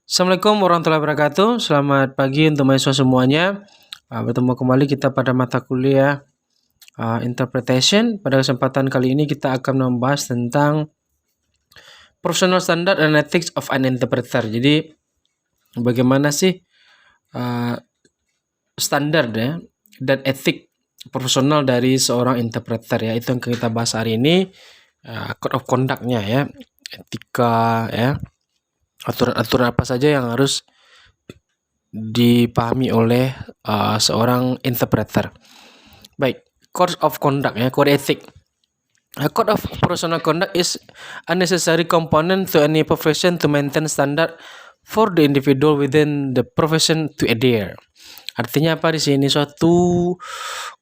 Assalamualaikum warahmatullahi wabarakatuh. Selamat pagi untuk mahasiswa semuanya. Bertemu kembali kita pada mata kuliah Interpretation. Pada kesempatan kali ini kita akan membahas tentang Professional Standard and Ethics of an Interpreter. Jadi bagaimana sih standar ya dan etik profesional dari seorang interpreter ya. Itu yang kita bahas hari ini. Code of conduct-nya ya, etika ya, aturan-aturan apa saja yang harus dipahami oleh seorang interpreter. Baik, code of conduct ya, kode etik. A code of professional conduct is a necessary component to any profession to maintain standard for the individual within the profession to adhere. Artinya apa di sini? Suatu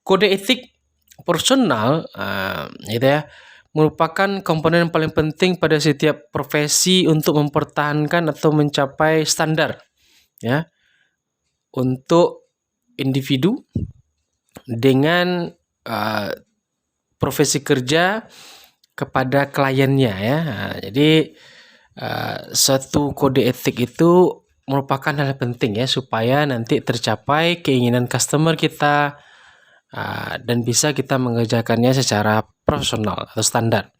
kode etik profesional gitu ya, merupakan komponen yang paling penting pada setiap profesi untuk mempertahankan atau mencapai standar ya untuk individu dengan profesi kerja kepada kliennya ya. Jadi suatu kode etik itu merupakan hal penting ya supaya nanti tercapai keinginan customer kita dan bisa kita mengerjakannya secara profesional atau standar.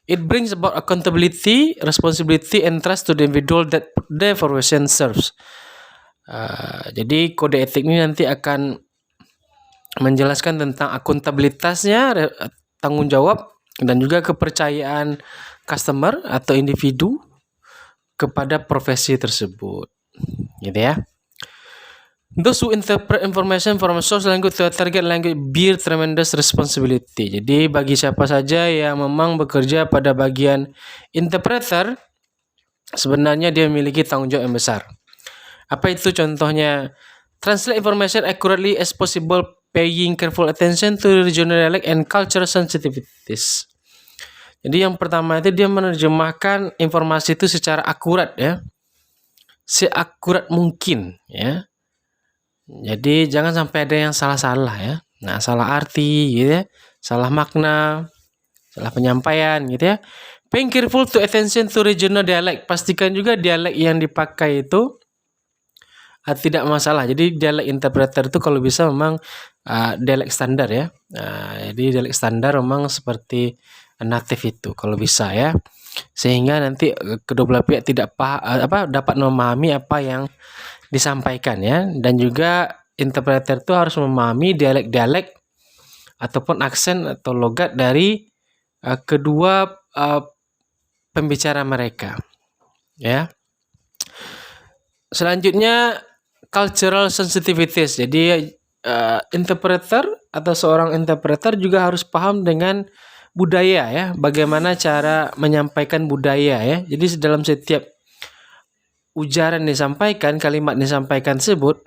It brings about accountability, responsibility, and trust to the individual that the profession serves. Jadi kode etik ini nanti akan menjelaskan tentang akuntabilitasnya, tanggung jawab, dan juga kepercayaan customer atau individu kepada profesi tersebut, gitu ya. Those who interpret information from a source language to a target language bear tremendous responsibility. Jadi bagi siapa saja yang memang bekerja pada bagian interpreter, sebenarnya dia memiliki tanggung jawab yang besar. Apa itu contohnya? Translate information accurately as possible, paying careful attention to regional dialect and cultural sensitivities. Jadi yang pertama itu dia menerjemahkan informasi itu secara akurat ya, seakurat mungkin ya. Jadi jangan sampai ada yang salah-salah ya. Nah, salah arti gitu ya, salah makna, salah penyampaian gitu ya. Paying careful to attention to regional dialect. Pastikan juga dialek yang dipakai itu tidak masalah. Jadi dialek interpreter itu kalau bisa memang dialek standar ya. Jadi dialek standar memang seperti native itu kalau bisa ya. Sehingga nanti kedua belah pihak dapat memahami apa yang disampaikan ya, dan juga interpreter itu harus memahami dialek-dialek ataupun aksen atau logat dari kedua pembicara mereka ya. Selanjutnya cultural sensitivities. Jadi interpreter atau seorang interpreter juga harus paham dengan budaya ya, bagaimana cara menyampaikan budaya ya. Jadi dalam setiap ujaran disampaikan, kalimat disampaikan tersebut,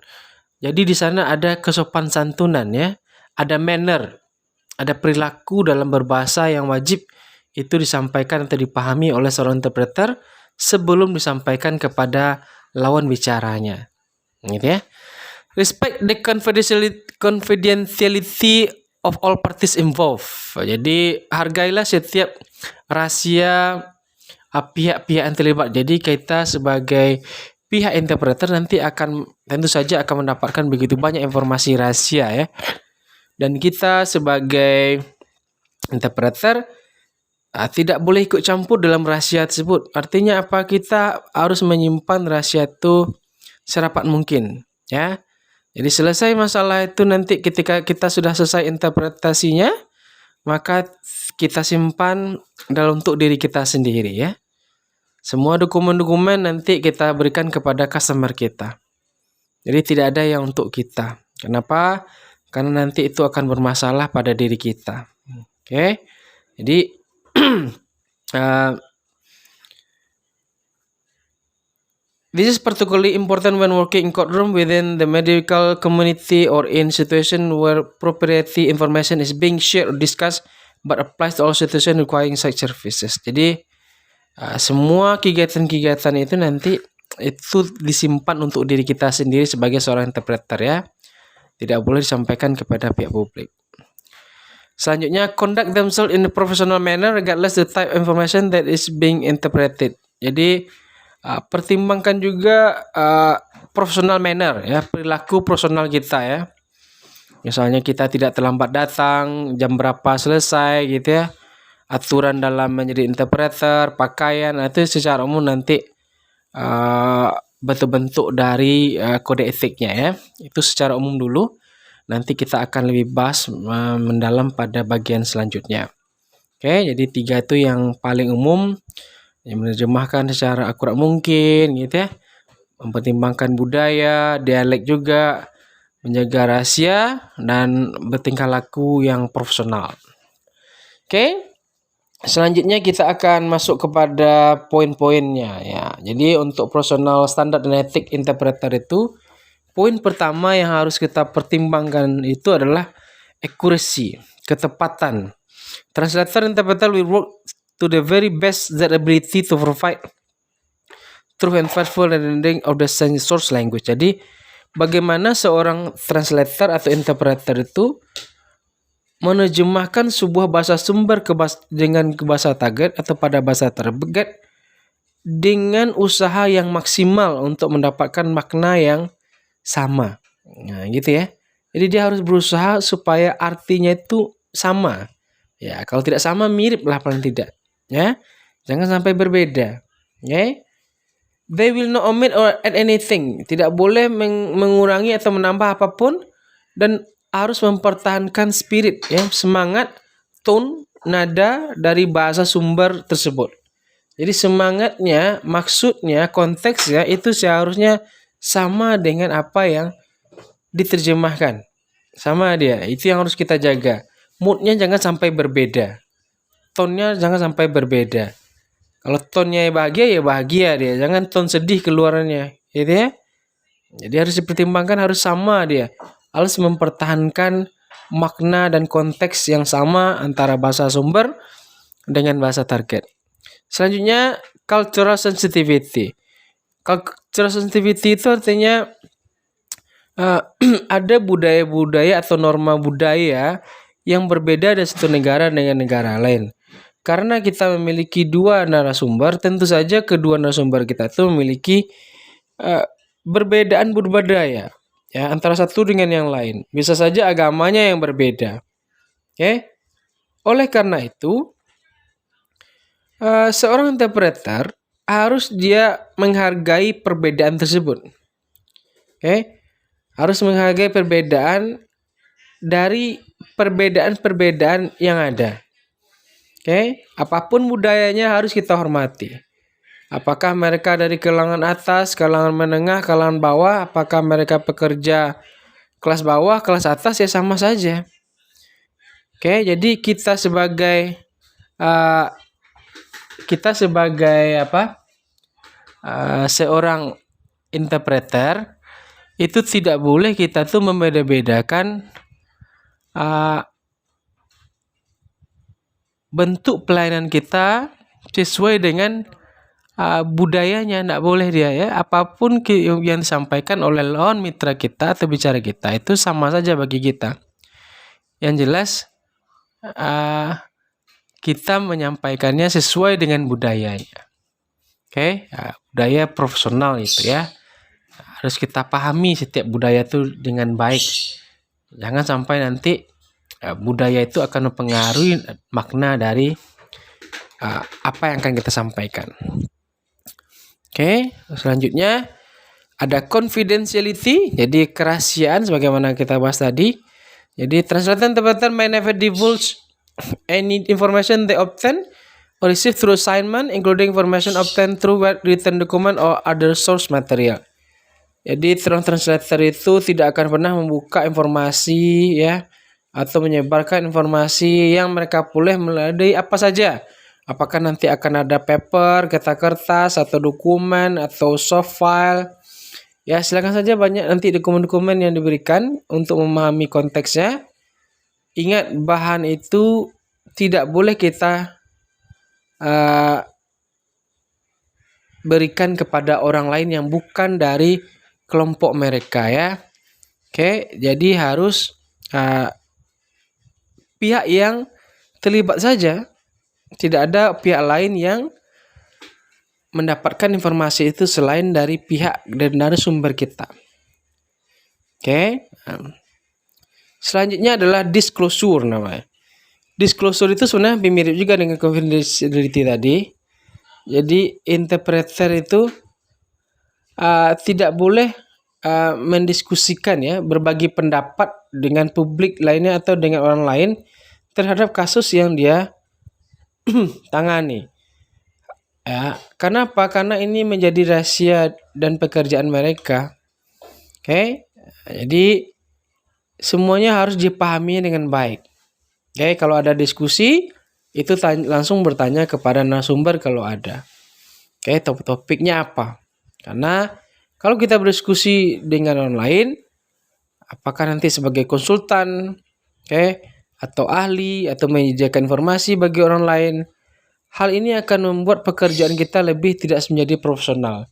jadi di sana ada kesopan santunan ya, ada manner, ada perilaku dalam berbahasa yang wajib itu disampaikan atau dipahami oleh seorang interpreter sebelum disampaikan kepada lawan bicaranya, gitu ya. Respect the confidentiality of all parties involved. Jadi hargailah setiap rahasia pihak-pihak yang terlibat. Jadi kita sebagai pihak interpreter nanti tentu saja akan mendapatkan begitu banyak informasi rahasia ya. Dan kita sebagai interpreter tidak boleh ikut campur dalam rahasia tersebut. Artinya apa? Kita harus menyimpan rahasia itu serapat mungkin ya. Jadi selesai masalah itu nanti ketika kita sudah selesai interpretasinya, maka kita simpan untuk diri kita sendiri ya. Semua dokumen-dokumen nanti kita berikan kepada customer kita. Jadi tidak ada yang untuk kita. Kenapa? Karena nanti itu akan bermasalah pada diri kita. Oke. Jadi this is particularly important when working in courtroom within the medical community or in situation where proprietary information is being shared or discussed, but applies to all situations requiring such services. Jadi semua kegiatan-kegiatan itu nanti itu disimpan untuk diri kita sendiri sebagai seorang interpreter ya. Tidak boleh disampaikan kepada pihak publik. Selanjutnya, conduct themselves in a professional manner regardless the type of information that is being interpreted. Jadi Pertimbangkan juga professional manner ya, perilaku profesional kita ya. Misalnya kita tidak terlambat datang, jam berapa selesai gitu ya. Aturan dalam menjadi interpreter, pakaian, itu secara umum nanti bentuk-bentuk dari kode etiknya ya. Itu secara umum dulu. Nanti kita akan lebih bahas mendalam pada bagian selanjutnya. Oke, jadi 3 itu yang paling umum, yang menerjemahkan secara akurat mungkin gitu ya. Mempertimbangkan budaya, dialek juga, menjaga rahasia, dan bertingkah laku yang profesional. Oke, selanjutnya kita akan masuk kepada poin-poinnya ya. Jadi untuk profesional standar dan etik interpreter itu, poin pertama yang harus kita pertimbangkan itu adalah accuracy, ketepatan. Translator interpreter will work to the very best their ability to provide true and faithful rendering of the source language. Jadi bagaimana seorang translator atau interpreter itu menerjemahkan sebuah bahasa sumber dengan ke bahasa target atau pada bahasa target dengan usaha yang maksimal untuk mendapatkan makna yang sama. Nah, gitu ya. Jadi dia harus berusaha supaya artinya itu sama. Ya, kalau tidak sama mirip lah paling tidak. Ya. Jangan sampai berbeda. Okay? They will not omit or add anything. Tidak boleh mengurangi atau menambah apapun, dan harus mempertahankan spirit ya, semangat, tone, nada dari bahasa sumber tersebut. Jadi semangatnya, maksudnya, konteksnya itu seharusnya sama dengan apa yang diterjemahkan. Sama dia, itu yang harus kita jaga. Moodnya jangan sampai berbeda. Tone-nya jangan sampai berbeda. Kalau tone-nya bahagia ya bahagia dia, jangan tone sedih keluarannya, gitu ya. Jadi harus dipertimbangkan, harus sama dia. Harus mempertahankan makna dan konteks yang sama antara bahasa sumber dengan bahasa target. Selanjutnya, cultural sensitivity. Cultural sensitivity itu artinya ada budaya-budaya atau norma budaya yang berbeda dari satu negara dengan negara lain. Karena kita memiliki dua narasumber, tentu saja kedua narasumber kita itu memiliki perbedaan budaya ya, antara satu dengan yang lain. Bisa saja agamanya yang berbeda. Oke? Oleh karena itu, seorang interpreter harus dia menghargai perbedaan tersebut. Oke? Harus menghargai perbedaan dari perbedaan-perbedaan yang ada. Oke? Apapun budayanya harus kita hormati. Apakah mereka dari kalangan atas, kalangan menengah, kalangan bawah, apakah mereka pekerja kelas bawah, kelas atas, ya sama saja. Oke, jadi kita sebagai seorang interpreter itu tidak boleh kita tuh membeda-bedakan bentuk pelayanan kita sesuai dengan budayanya. Tidak boleh dia ya. Apapun yang disampaikan oleh lawan mitra kita atau bicara kita itu sama saja bagi kita. Yang jelas kita menyampaikannya sesuai dengan budayanya. Oke, budaya profesional itu ya. Harus kita pahami setiap budaya itu dengan baik. Jangan sampai nanti budaya itu akan mempengaruhi makna dari apa yang akan kita sampaikan. Oke, selanjutnya ada confidentiality, jadi kerahasiaan sebagaimana kita bahas tadi. Jadi translator interpreter may never divulge any information they obtain or receive through assignment, including information obtained through written document or other source material. Jadi translator itu tidak akan pernah membuka informasi ya, atau menyebarkan informasi yang mereka boleh melalui apa saja. Apakah nanti akan ada paper, kertas, atau dokumen, atau soft file. Ya silakan saja, banyak nanti dokumen-dokumen yang diberikan untuk memahami konteksnya. Ingat, bahan itu tidak boleh kita berikan kepada orang lain yang bukan dari kelompok mereka ya. Oke, jadi harus pihak yang terlibat saja. Tidak ada pihak lain yang mendapatkan informasi itu selain dari pihak dan dari sumber kita. Oke. Selanjutnya adalah disclosure namanya. Disclosure itu sebenarnya mirip juga dengan confidentiality tadi. Jadi interpreter itu tidak boleh mendiskusikan ya, berbagi pendapat dengan publik lainnya atau dengan orang lain terhadap kasus yang dia tangani. Ya, kenapa? Karena ini menjadi rahasia dan pekerjaan mereka. Oke. Jadi semuanya harus dipahami dengan baik. Oke, kalau ada diskusi itu langsung bertanya kepada narasumber kalau ada. Oke, topiknya apa? Karena kalau kita berdiskusi dengan orang lain, apakah nanti sebagai konsultan, oke, atau ahli atau menyediakan informasi bagi orang lain, hal ini akan membuat pekerjaan kita lebih tidak menjadi profesional.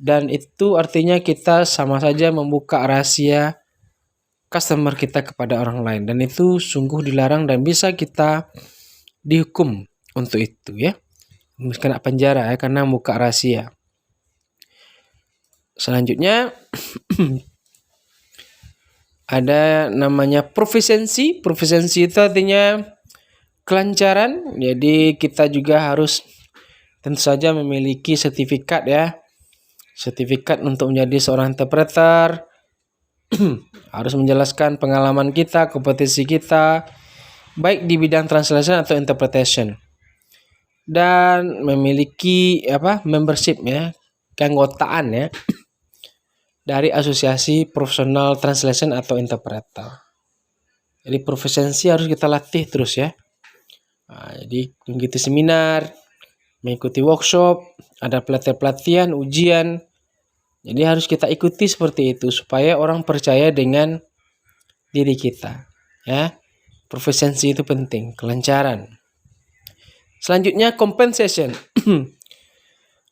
Dan itu artinya kita sama saja membuka rahasia customer kita kepada orang lain. Dan itu sungguh dilarang dan bisa kita dihukum untuk itu ya. Kena penjara ya karena membuka rahasia. Selanjutnya ada namanya proficiency. Proficiency itu artinya kelancaran. Jadi kita juga harus tentu saja memiliki sertifikat ya. Sertifikat untuk menjadi seorang interpreter. Harus menjelaskan pengalaman kita, kompetensi kita, baik di bidang translation atau interpretation. Dan memiliki membership ya, keanggotaan ya dari asosiasi profesional translation atau interpreter. Jadi proficiency harus kita latih terus ya. Jadi mengikuti seminar, mengikuti workshop, ada pelatihan, ujian. Jadi harus kita ikuti seperti itu supaya orang percaya dengan diri kita. Ya, proficiency itu penting, kelancaran. Selanjutnya compensation.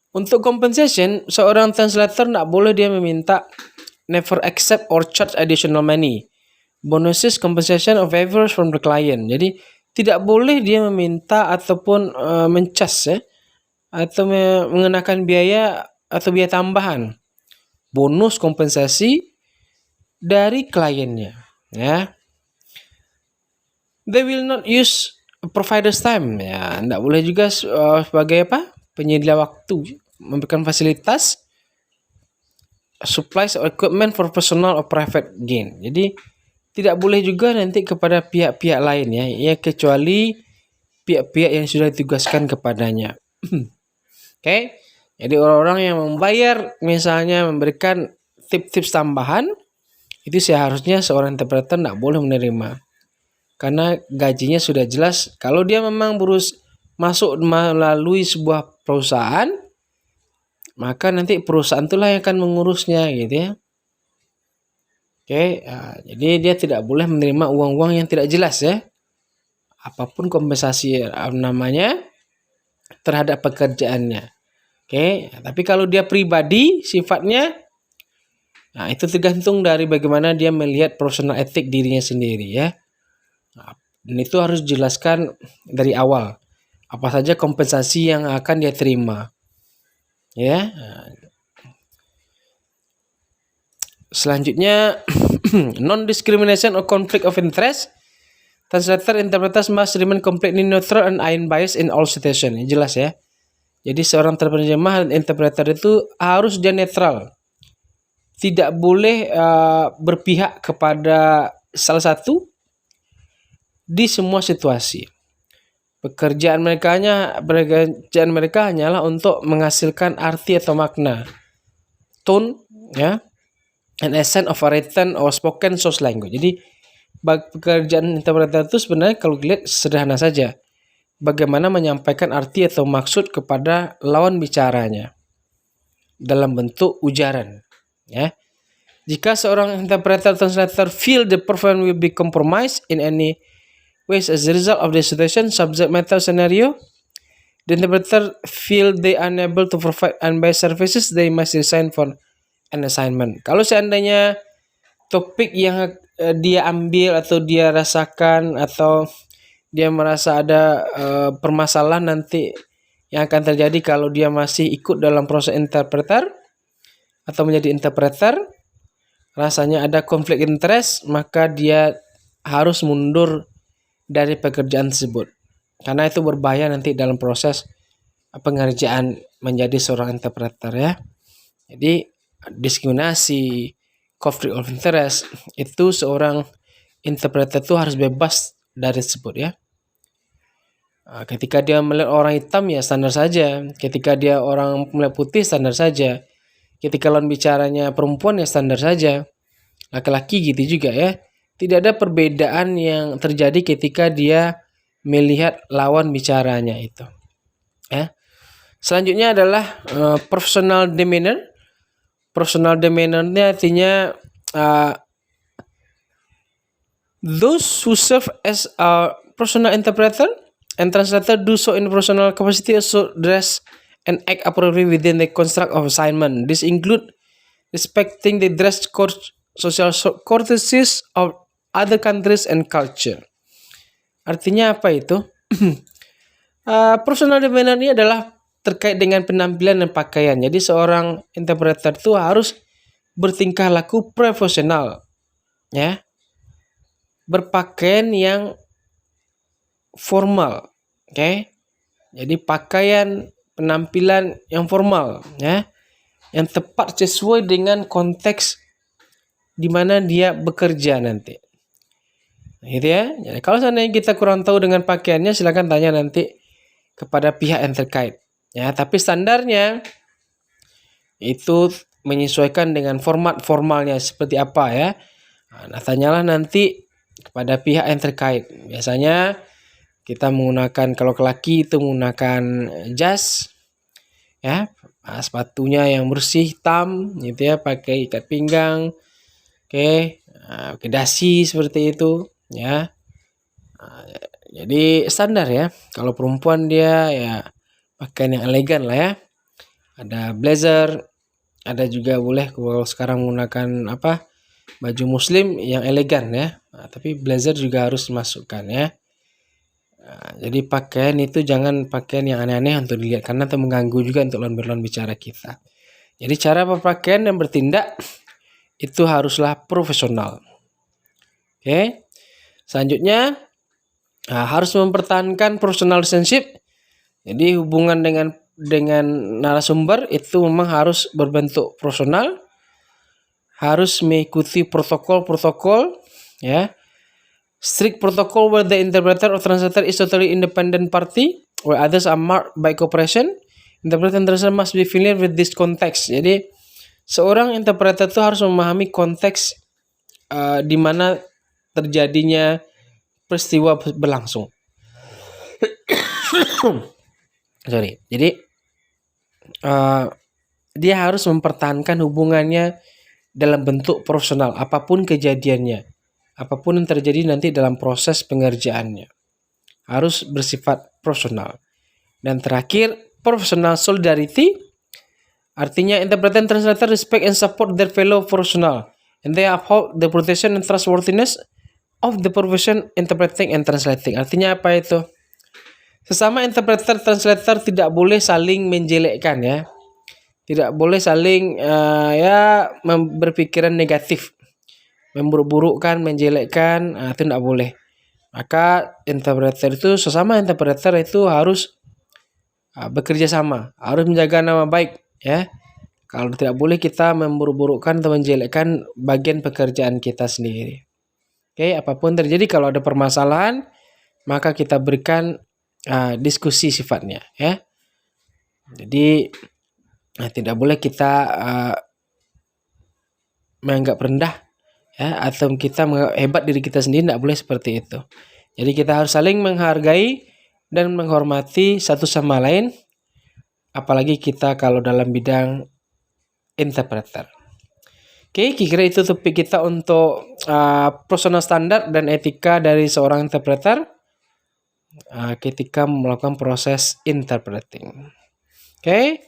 Untuk compensation, seorang translator tidak boleh dia meminta never accept or charge additional money, bonuses, compensation or favors from the client. Jadi tidak boleh dia meminta ataupun mencas ya, atau mengenakan biaya atau biaya tambahan, bonus, kompensasi dari kliennya. Ya, they will not use provider's time. Ya, tidak boleh juga sebagai penyedia waktu, memberikan fasilitas, supplies or equipment for personal or private gain. Jadi tidak boleh juga nanti kepada pihak-pihak lain ya kecuali pihak-pihak yang sudah ditugaskan kepadanya. Oke. Jadi orang-orang yang membayar misalnya memberikan tips-tips tambahan itu seharusnya seorang interpreter tidak boleh menerima. Karena gajinya sudah jelas. Kalau dia memang masuk melalui sebuah perusahaan, maka nanti perusahaan itulah yang akan mengurusnya gitu ya. Oke, jadi dia tidak boleh menerima uang-uang yang tidak jelas ya. Apapun kompensasi namanya terhadap pekerjaannya. Oke, tapi kalau dia pribadi sifatnya, nah itu tergantung dari bagaimana dia melihat profesional etik dirinya sendiri ya. Dan itu harus dijelaskan dari awal. Apa saja kompensasi yang akan dia terima. Ya. Selanjutnya non-discrimination or conflict of interest. Translator interpreters must remain completely neutral and unbiased in all situations. Ini jelas ya. Jadi seorang penerjemah dan interpreter itu harus dia netral. Tidak boleh berpihak kepada salah satu di semua situasi. Pekerjaan mereka hanyalah untuk menghasilkan arti atau makna, tone, ya, and essence of a written or spoken source language. Jadi pekerjaan interpreter itu sebenarnya kalau dilihat sederhana saja. Bagaimana menyampaikan arti atau maksud kepada lawan bicaranya dalam bentuk ujaran. Ya. Jika seorang interpreter translator feel the performance will be compromised in any ways as a result of the situation, subject matter scenario, the interpreter feel they are unable to provide unbiased services, they must resign for an assignment. Kalau seandainya topik yang dia ambil atau dia rasakan atau dia merasa ada permasalahan nanti yang akan terjadi kalau dia masih ikut dalam proses interpreter atau menjadi interpreter, rasanya ada konflik interest, maka dia harus mundur dari pekerjaan tersebut. Karena itu berbahaya nanti dalam proses pengerjaan menjadi seorang interpreter ya. Jadi diskriminasi, conflict of interest, itu seorang interpreter itu harus bebas dari tersebut ya. Ketika dia melihat orang hitam ya standar saja. Ketika dia orang melihat putih standar saja. Ketika lawan bicaranya perempuan ya standar saja. Laki-laki gitu juga ya. Tidak ada perbedaan yang terjadi ketika dia melihat lawan bicaranya itu. Ya. Selanjutnya adalah professional demeanor. Professional demeanor ini artinya those who serve as a professional interpreter and translator do so in professional capacity, so dress and act appropriately within the construct of assignment. This include respecting the dress code, social courtesies of other countries and culture. Artinya apa itu? Professional demeanor ini adalah terkait dengan penampilan dan pakaian. Jadi seorang interpreter itu harus bertingkah laku profesional, ya, berpakaian yang formal, oke? Jadi pakaian penampilan yang formal, ya, yang tepat sesuai dengan konteks di mana dia bekerja nanti, gitu ya. Jadi kalau seandainya kita kurang tahu dengan pakaiannya, silakan tanya nanti kepada pihak yang terkait, ya. Tapi standarnya itu menyesuaikan dengan format formalnya seperti apa ya. Nah, tanyalah nanti kepada pihak yang terkait. Biasanya kita menggunakan, kalau laki itu menggunakan jas, ya, sepatunya yang bersih hitam, gitu ya, pakai ikat pinggang, pakai dasi seperti itu, ya. Jadi standar ya. Kalau perempuan dia ya pakaian yang elegan lah ya. Ada blazer, ada juga boleh kalau sekarang menggunakan baju muslim yang elegan ya. Tapi blazer juga harus dimasukkan ya. Jadi pakaian itu jangan pakaian yang aneh-aneh untuk dilihat, karena itu mengganggu juga untuk lawan bicara kita. Jadi cara berpakaian dan bertindak itu haruslah profesional. Oke. Selanjutnya harus mempertahankan professional relationship. Jadi hubungan dengan narasumber itu memang harus berbentuk profesional, harus mengikuti protokol ya. Strict protocol where the interpreter or translator is totally independent party, where others are marked by cooperation. Interpreter and translator must be familiar with this context. Jadi seorang interpreter itu harus memahami konteks di mana terjadinya peristiwa berlangsung. Jadi dia harus mempertahankan hubungannya dalam bentuk profesional, apapun kejadiannya, apapun yang terjadi nanti dalam proses pengerjaannya, harus bersifat profesional. Dan terakhir, professional solidarity, artinya interpreter and translator respect and support their fellow professional, and they uphold the protection and trustworthiness of the profession interpreting and translating. Artinya apa itu? Sesama interpreter translator tidak boleh saling menjelekkan ya. Tidak boleh saling berpikiran negatif, memburuk-burukkan, menjelekkan, itu tidak boleh. Maka interpreter itu, sesama interpreter itu harus bekerja sama, harus menjaga nama baik ya. Kalau tidak boleh kita memburuk-burukkan atau menjelekkan bagian pekerjaan kita sendiri. Oke, apapun terjadi, kalau ada permasalahan maka kita berikan diskusi sifatnya ya. Jadi tidak boleh kita menganggap rendah ya, atau kita menganggap hebat diri kita sendiri, tidak boleh seperti itu. Jadi kita harus saling menghargai dan menghormati satu sama lain, apalagi kita kalau dalam bidang interpreter. Oke, kira-kira itu topik kita untuk profesional standar dan etika dari seorang interpreter ketika melakukan proses interpreting. Oke,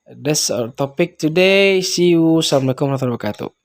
that's our topic today. See you. Assalamualaikum warahmatullahi wabarakatuh.